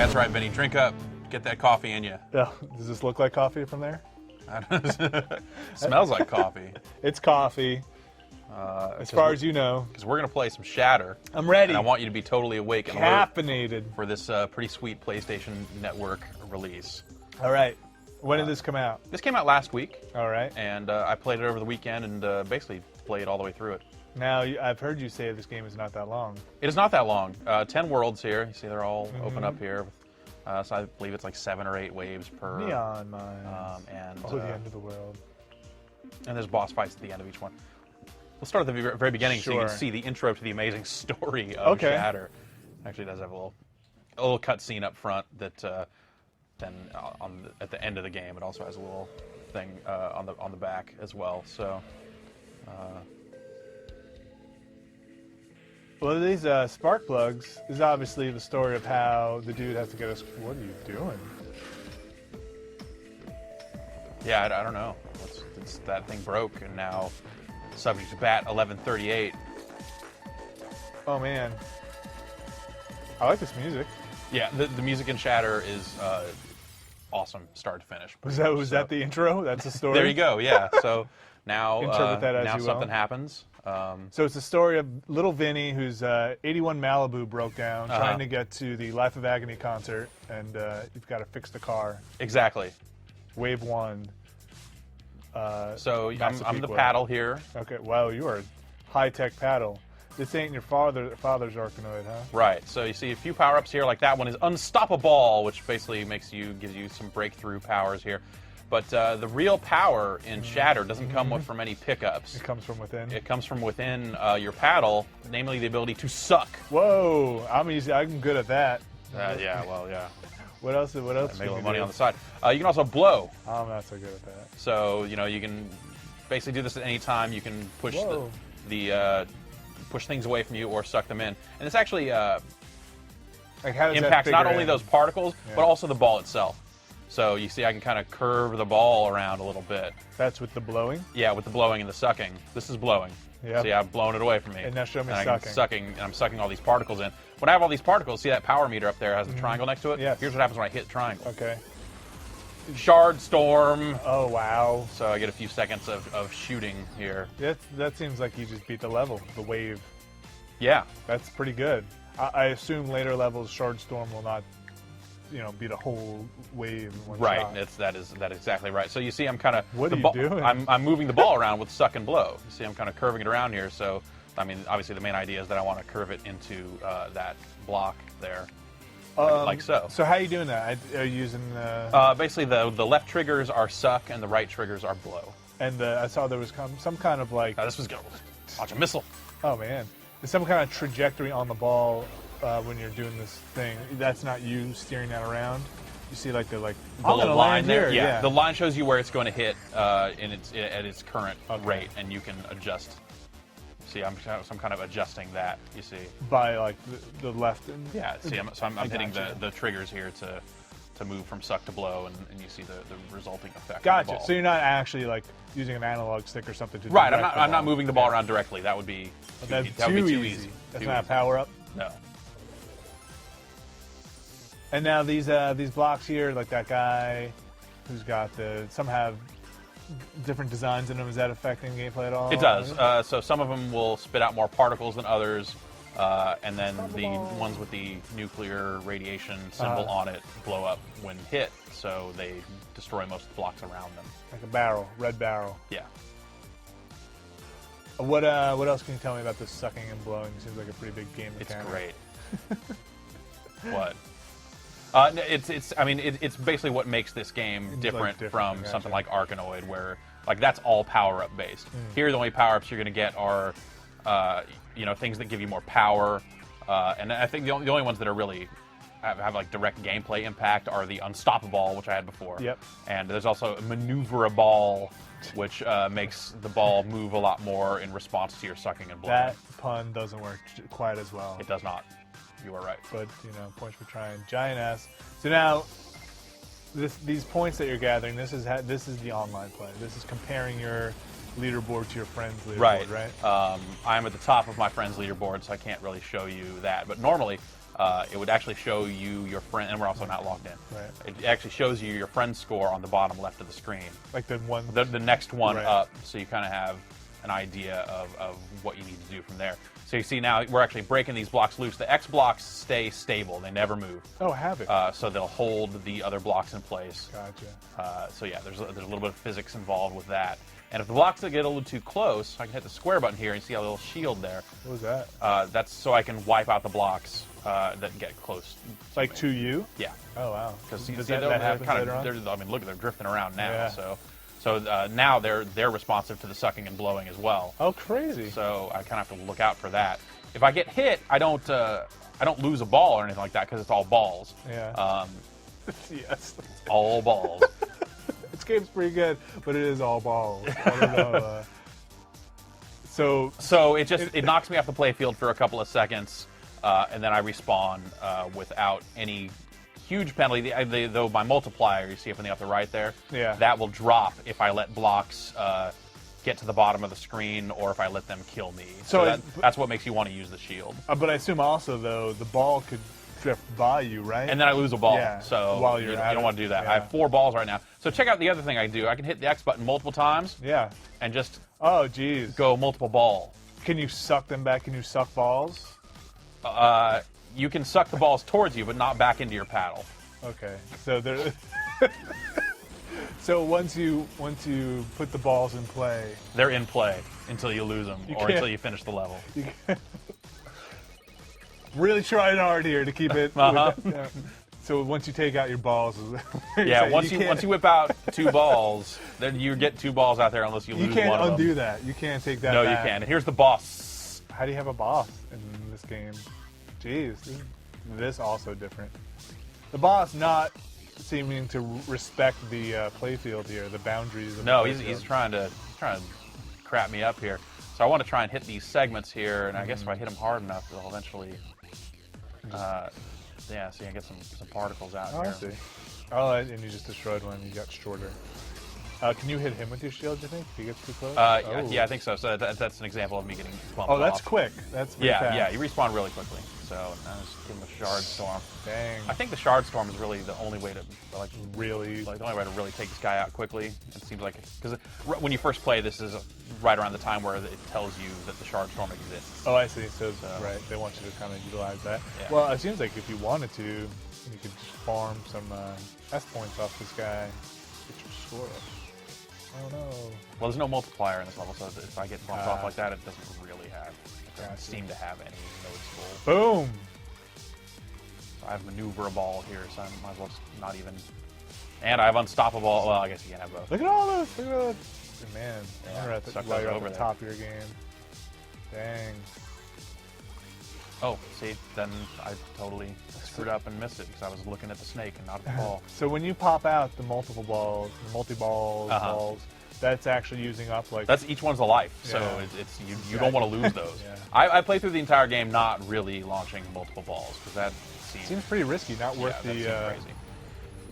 That's right, Vinny. Drink up. Get that coffee in you. Yeah. Does this look like coffee from there? Smells like coffee. It's coffee. As far as you know. Because we're going to play some Shatter. I'm ready. And I want you to be totally awake and caffeinated for this pretty sweet PlayStation Network release. All right. When did this come out? This came out last week. All right. And I played it over the weekend and basically played all the way through it. Now, I've heard you say this game is not that long. It is not that long. 10 worlds here. You see they're all open up here. So I believe it's like 7 or 8 waves per. Neon mines. The end of the world. And there's boss fights at the end of each one. We'll start at the very beginning so you Sure. can see the intro to the amazing story of Shatter. Actually, it does have a little cutscene up front that then at the end of the game it also has a little thing on the back as well. So. Well, these spark plugs is obviously the story of how the dude has to get us. What are you doing? Yeah, I don't know. That thing broke, and now subject to BAT 1138. Oh man, I like this music. Yeah, the music in Shatter is awesome, start to finish. Was that the intro? That's the story. There you go. Yeah. So now Interpret that as now you something will. happens. So it's the story of little Vinny, whose 81 Malibu broke down, trying to get to the Life of Agony concert, and you've got to fix the car. Exactly. Wave 1. So I'm the paddle here. Okay, wow, you are a high-tech paddle. This ain't your father's Arkanoid, huh? Right. So you see a few power-ups here, like that one is Unstoppable, which basically gives you some breakthrough powers here. But the real power in Shatter doesn't come from any pickups. It comes from within. It comes from within your paddle, namely the ability to suck. Whoa, I'm good at that. Yeah. Well, yeah. What else? Make a little money on the side. You can also blow. I'm not so good at that. So you can basically do this at any time. You can push push things away from you or suck them in, and this actually Like how does impacts that not figure only in? those particles but also the ball itself. So you see, I can kind of curve the ball around a little bit. That's with the blowing? Yeah, with the blowing and the sucking. This is blowing. Yep. See, I've blown it away from me. And now show me sucking. And I'm sucking all these particles in. When I have all these particles, see that power meter up there has the triangle next to it? Yes. Here's what happens when I hit triangle. Okay. Shard Storm. Oh, wow. So I get a few seconds of shooting here. That seems like you just beat the level, the wave. Yeah. That's pretty good. I assume later levels, Shard Storm will not, beat a whole wave in one shot. Right. That is exactly right. So you see, I'm kind of What are you doing? I'm moving the ball around with suck and blow. You see, I'm kind of curving it around here. So I mean, obviously, the main idea is that I want to curve it into that block there, like so. So how are you doing that? Are you using the... basically, the left triggers are suck and the right triggers are blow. And I saw there was some kind of like... This was going to launch a missile. Oh, man. There's some kind of trajectory on the ball when you're doing this thing. That's not you steering that around. You see like the little line there. Here. Yeah, the line shows you where it's going to hit at its current rate, and you can adjust. See, I'm kind of adjusting that. You see, by like the left and See, I'm hitting the triggers here to move from suck to blow, and you see the resulting effect. Gotcha. Of the ball. So you're not actually like using an analog stick or something to right. direct I'm not moving the ball around directly. That would be too easy. That's not a power up. No. And now these blocks here, like that guy who's got some have different designs in them. Is that affecting gameplay at all? It does. So some of them will spit out more particles than others, and then the ones with the nuclear radiation symbol on it blow up when hit, so they destroy most of the blocks around them. Like a barrel, red barrel. Yeah. What else can you tell me about this sucking and blowing? Seems like a pretty big game mechanic. It's great. What? It's basically what makes this game different from something like Arkanoid, where that's all power up based. Here, the only power ups you're going to get are, things that give you more power, and I think the only ones that are really have like direct gameplay impact are the Unstoppable, which I had before. Yep. And there's also Maneuverable, which makes the ball move a lot more in response to your sucking and blowing. That pun doesn't work quite as well. It does not. You are right. But, points for trying. Giant ass. So now, these points that you're gathering, this is the online play. This is comparing your leaderboard to your friend's leaderboard, right? I'm at the top of my friend's leaderboard, so I can't really show you that. But normally, it would actually show you your friend, and we're also not logged in. Right. It actually shows you your friend's score on the bottom left of the screen. Like the next one up, so you kind of have an idea of what you need to do from there. So you see now we're actually breaking these blocks loose. The X blocks stay stable; they never move. Oh, have it. So they'll hold the other blocks in place. Gotcha. So yeah, there's a little bit of physics involved with that. And if the blocks get a little too close, I can hit the square button here and see a little shield there. What was that? That's so I can wipe out the blocks that get close. Like to you? Yeah. Oh wow. Because that happen later on? I mean, look, they're drifting around now. Yeah. So now they're responsive to the sucking and blowing as well. Oh, crazy. So I kind of have to look out for that. If I get hit, I don't lose a ball or anything like that because it's all balls. Yeah. Yes. All balls. This game's pretty good, but it is all balls. I don't know. So it knocks me off the playfield for a couple of seconds, and then I respawn without any huge penalty. Though my multiplier, you see up in the upper right there, that will drop if I let blocks get to the bottom of the screen or if I let them kill me. So that's what makes you want to use the shield. But I assume also, though, the ball could drift by you, right? And then I lose a ball. Yeah, so while you you're don't want to do that. Yeah. I have 4 balls right now. So check out the other thing I do. I can hit the X button multiple times. Yeah. And just go multiple ball. Can you suck them back? Can you suck balls? You can suck the balls towards you, but not back into your paddle. Okay. So there. So once you put the balls in play, they're in play until you lose them or until you finish the level. Really trying hard here to keep it. So once you take out your balls, once you whip out 2 balls, then you get 2 balls out there unless you lose one of them. You can't undo that. You can't take that. No, back. you can. And here's the boss. How do you have a boss in this game? Jeez, this also different. The boss not seeming to respect the playfield here, the boundaries of the playfield. He's trying to crap me up here. So I want to try and hit these segments here, and I guess if I hit them hard enough, they'll eventually. See, I get some particles out here. I see. Oh, and you just destroyed one. You got shorter. Can you hit him with your shield, do you think, if he gets too close? Yeah, I think so. So that's an example of me getting bumped off. Oh, that's off. quick. That's pretty fast. Yeah, you respawn really quickly. So I just give him a shard storm. Dang. I think the shard storm is really the only way to really take this guy out quickly. It seems like because when you first play, this is right around the time where it tells you that the shard storm exists. Oh, I see. So right, they want you to kind of utilize that. Yeah. Well, it seems like if you wanted to, you could just farm some S points off this guy, get your score up. Oh no. Well, there's no multiplier in this level, so if I get bumped off like that, it doesn't really have. It doesn't seem to have any noticeable. Boom. So I have maneuver a ball here, so I might as well just not even. And I have unstoppable. Well, I guess you can't have both. Look at all this. Look at all this. Man, yeah, you're at the top of your game. Dang. Oh, see, then I totally screwed up and missed it because I was looking at the snake and not at the ball. So when you pop out the multiple balls, multi-balls, balls, that's actually using up that's each one's a life. So it's you don't want to lose those. I played through the entire game not really launching multiple balls because that seems pretty risky. Not worth the. Crazy.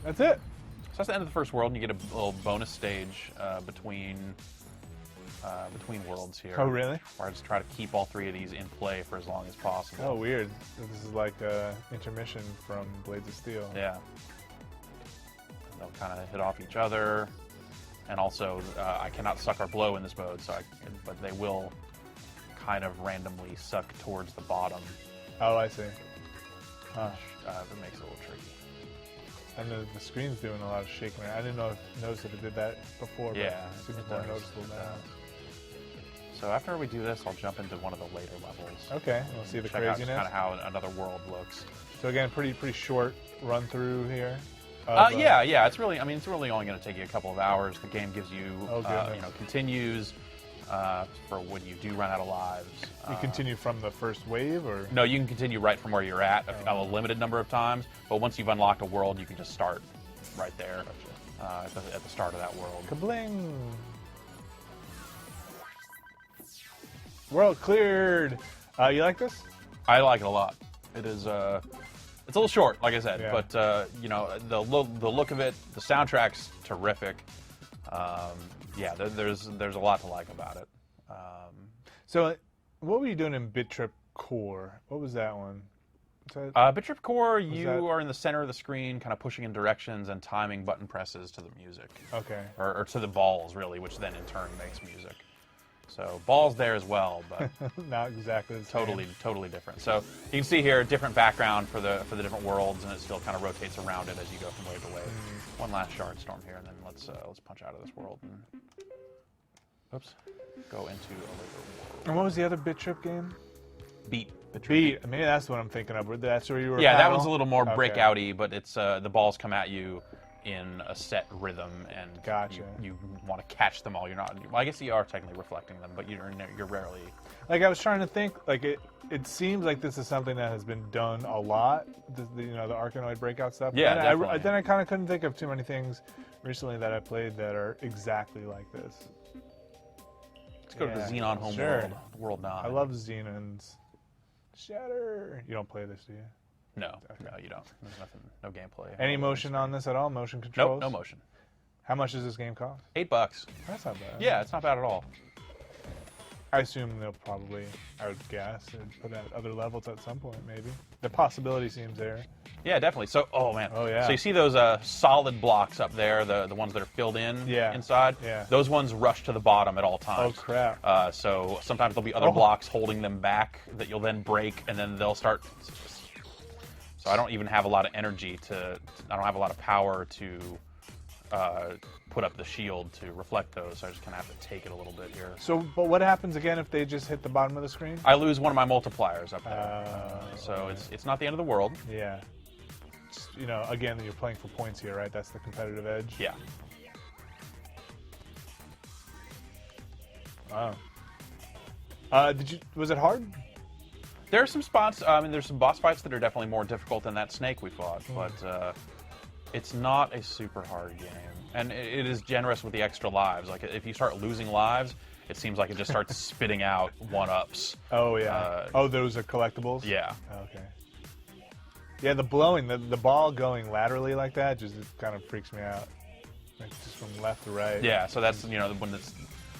That's it. So that's the end of the first world, and you get a little bonus stage between worlds here. Oh, really? Where I just try to keep all 3 of these in play for as long as possible. Oh, weird. This is like intermission from Blades of Steel. Yeah. They'll kind of hit off each other, and also I cannot suck or blow in this mode, but they will kind of randomly suck towards the bottom. Oh, I see. Huh. It makes it a little tricky. And the screen's doing a lot of shaking. I didn't notice that it did that before. Yeah, but it's more noticeable now. So after we do this, I'll jump into one of the later levels. Okay, we'll see the craziness. Check out kind of how another world looks. So again, pretty short run through here. Yeah. It's really only going to take you a couple of hours. The game gives you, continues for when you do run out of lives. You continue from the first wave, or no? You can continue right from where you're at a limited number of times. But once you've unlocked a world, you can just start right there at the start of that world. Kabling! World cleared. You like this? I like it a lot. It is. It's a little short, like I said, but the look of it, the soundtrack's terrific. yeah, there's a lot to like about it. So, what were you doing in Bit Trip Core? What was that one? Bit Trip Core, you are in the center of the screen, kind of pushing in directions and timing button presses to the music. Okay. Or to the balls, really, which then in turn makes music. So balls there as well, but not exactly the same. Totally different. So you can see here different background for the different worlds, and it still kind of rotates around it as you go from wave to wave. One last shard storm here, and then let's punch out of this world and oops, go into a later world. And what was the other Bit Trip game? Beat. Maybe that's what I'm thinking of. That's where you were. Yeah, that one's a little more breakouty, but it's the balls come at you in a set rhythm, and gotcha. you want to catch them all. You're not. Well, I guess you are technically reflecting them, but you're rarely. Like, I was trying to think. Like, it seems like this is something that has been done a lot. The Arkanoid breakout stuff. Yeah, definitely. Then I kind of couldn't think of too many things recently that I played that are exactly like this. Let's go to the Xenon home world 9. I love Xenons. Shatter. You don't play this, do you? No, no, you don't. There's nothing, no gameplay. Any motion on this at all? Motion controls? Nope, no motion. How much does this game cost? $8. That's not bad. Yeah, it's not bad at all. I assume they'll probably, I would guess, put at other levels at some point, maybe. The possibility seems there. Yeah, definitely. So, oh man. Oh yeah. So you see those solid blocks up there, the ones that are filled in inside? Yeah. Those ones rush to the bottom at all times. Oh crap. So sometimes there'll be other blocks holding them back that you'll then break, and then they'll start. So I don't even have a lot of energy I don't have a lot of power to put up the shield to reflect those, so I just kind of have to take it a little bit here. So, but what happens again if they just hit the bottom of the screen? I lose one of my multipliers up there. So it's not the end of the world. Yeah. Again, you're playing for points here, right? That's the competitive edge. Yeah. Wow. Was it hard? There are some spots, there's some boss fights that are definitely more difficult than that snake we fought, but it's not a super hard game. And it is generous with the extra lives. Like, if you start losing lives, it seems like it just starts spitting out 1-ups. Oh, yeah. Those are collectibles? Yeah. Okay. Yeah, the blowing, the ball going laterally like that just kind of freaks me out. Like, just from left to right. Yeah, so that's, when it's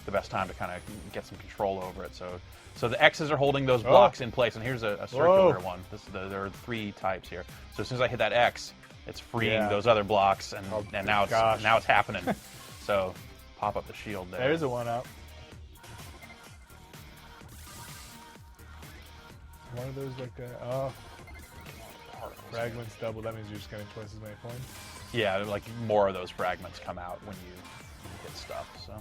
the best time to kind of get some control over it. So the X's are holding those blocks in place, and here's a circular one. There are 3 types here. So as soon as I hit that X, it's freeing those other blocks, and now it's happening. So pop up the shield there. There's a 1-up. One of those like fragments double. That means you're just getting twice as many points. Yeah, like more of those fragments come out when you hit stuff. So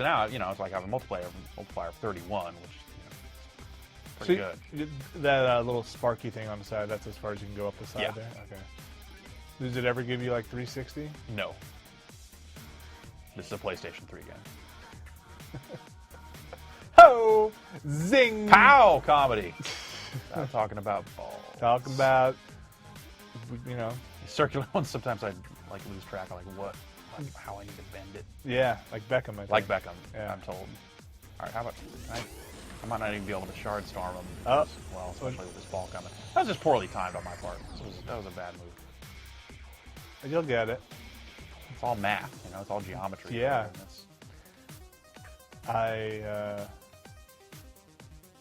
now it's like I have a multiplier of 31, which is pretty good. That little sparky thing on the side, that's as far as you can go up the side there? Okay. Does it ever give you like 360? No. This is a PlayStation 3 game. Ho! Zing! Pow! Comedy. I'm talking about balls. Talking about, Circular ones, sometimes I lose track of how I need to bend it. Yeah, like Beckham, I think. Like Beckham, yeah. I'm told. All right, how about I might not even be able to shard storm them. Oh. Well, especially with this ball coming. That was just poorly timed on my part. That was a bad move. But you'll get it. It's all math, it's all geometry. Yeah.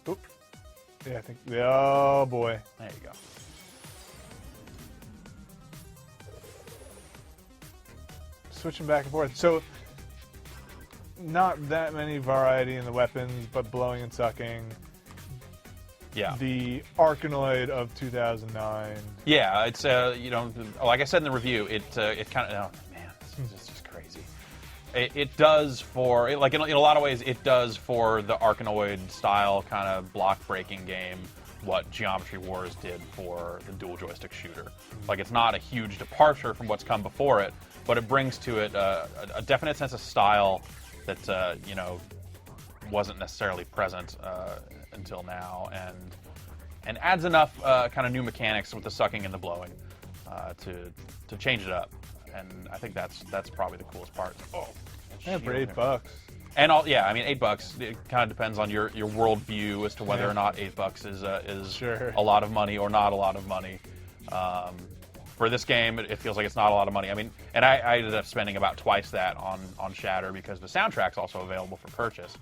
Oop. Yeah, I think. Oh boy. There you go. Switching back and forth. So, not that many variety in the weapons, but blowing and sucking. Yeah. The Arkanoid of 2009. Yeah, it's like I said in the review, it kind of this is just crazy. It does for in a lot of ways it does for the Arkanoid style kind of block breaking game what Geometry Wars did for the dual joystick shooter. Like, it's not a huge departure from what's come before it, but it brings to it a definite sense of style that wasn't necessarily present until now, and adds enough kind of new mechanics with the sucking and the blowing to change it up. And I think that's probably the coolest part. Oh, yeah, for $8. And $8. It kind of depends on your world view as to whether or not $8 is sure. a lot of money or not a lot of money. for this game, it feels like it's not a lot of money. I mean, and I ended up spending about twice that on Shatter because the soundtrack's also available for purchase.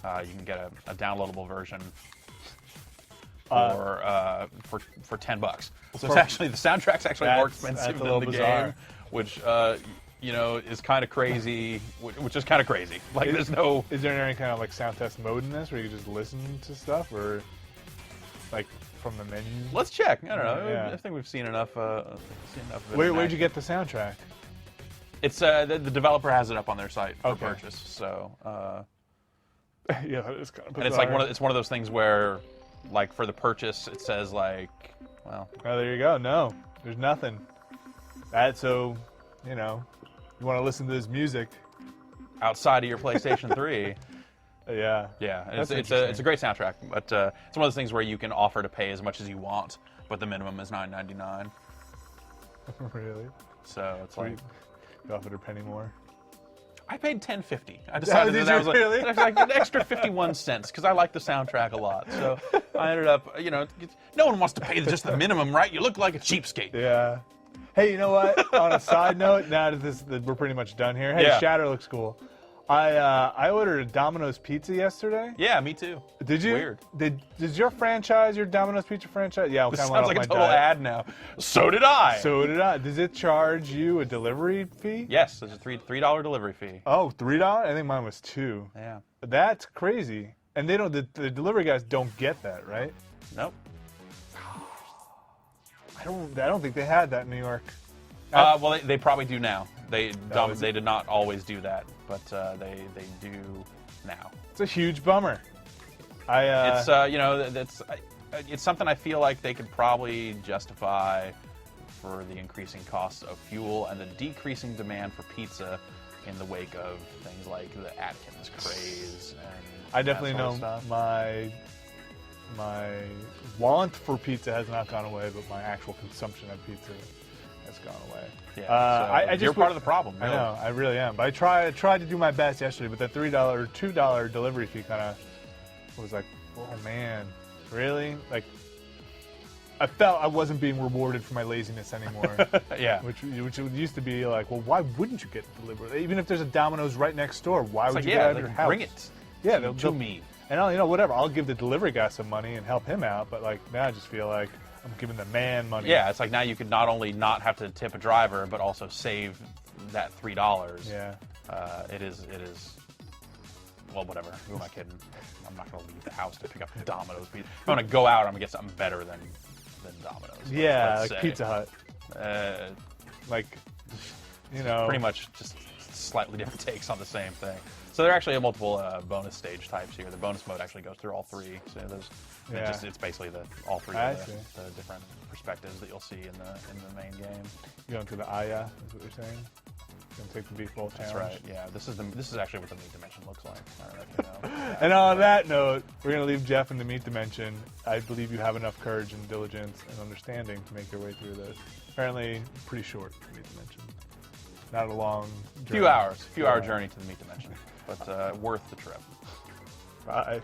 You can get a downloadable version for $10. So it's actually the soundtrack's actually more expensive than the game, which you know, is kind of crazy. Which is kind of crazy. Like, there's no. Is there any kind of like sound test mode in this where you just listen to stuff, or like from the menu? Let's check. I don't know. Yeah. I think we've seen enough. Where'd you get the soundtrack? It's the developer has it up on their site for purchase. So. Yeah, it's kind of. And it's like it's one of those things where, like, for the purchase, it says like, well. Oh, there you go. No, there's nothing. That's so, you know, you want to listen to this music outside of your PlayStation 3. Yeah. Yeah, it's a great soundtrack, but it's one of those things where you can offer to pay as much as you want, but the minimum is $9.99. Really? So it's like you offered a penny more. I paid $10.50. I decided that was really? like an extra 51 cents because I like the soundtrack a lot. So I ended up, you know, no one wants to pay just the minimum, right? You look like a cheapskate. Yeah. Hey, you know what? On a side note, now that we're pretty much done here. Hey, yeah. Shatter looks cool. I ordered a Domino's pizza yesterday. Yeah, me too. Did you? Weird. Does your Domino's pizza franchise? Yeah, this sounds like a total ad now. So did I. So did I. Does it charge you a delivery fee? Yes, there's a $3 delivery fee. Oh, $3? I think mine was $2. Yeah. That's crazy. And they don't. The delivery guys don't get that, right? Nope. I don't think they had that in New York. Well, they probably do now. They did not always do that, but they do now. It's a huge bummer. It's you know, it's something I feel like they could probably justify for the increasing costs of fuel and the decreasing demand for pizza in the wake of things like the Atkins craze. And I definitely know my want for pizza has not gone away, but my actual consumption of pizza has gone away. Yeah, you're part of the problem. Really. I know, I really am. But I tried to do my best yesterday, but that $3 or $2 delivery fee kind of was like, oh man, really? Like, I felt I wasn't being rewarded for my laziness anymore. Yeah. Which used to be like, well, why wouldn't you get delivered? Even if there's a Domino's right next door, why would you get out of your house? Bring it. Yeah, to me. And whatever. I'll give the delivery guy some money and help him out. But like now, I just feel like I'm giving the man money. Yeah, it's like now you could not only not have to tip a driver, but also save that $3. Yeah. It is. Well, whatever. Who am I kidding? I'm not going to leave the house to pick up Domino's pizza. If I'm going to go out, I'm going to get something better than Domino's. Yeah, let's like say. Pizza Hut. Like, you know. Pretty much just slightly different takes on the same thing. So there are actually multiple bonus stage types here. The bonus mode actually goes through all three. So it's basically all three of the different perspectives that you'll see in the main game. You're going to the Aya, is what you're saying? You're going to take the Beef Bowl challenge? That's right, yeah. This is actually what the meat dimension looks like. I don't know if you know. And on that note, we're going to leave Jeff in the meat dimension. I believe you have enough courage and diligence and understanding to make your way through this. Apparently, pretty short meat dimension. Not a long journey. Few hour journey to the meat dimension, but worth the trip. Bye.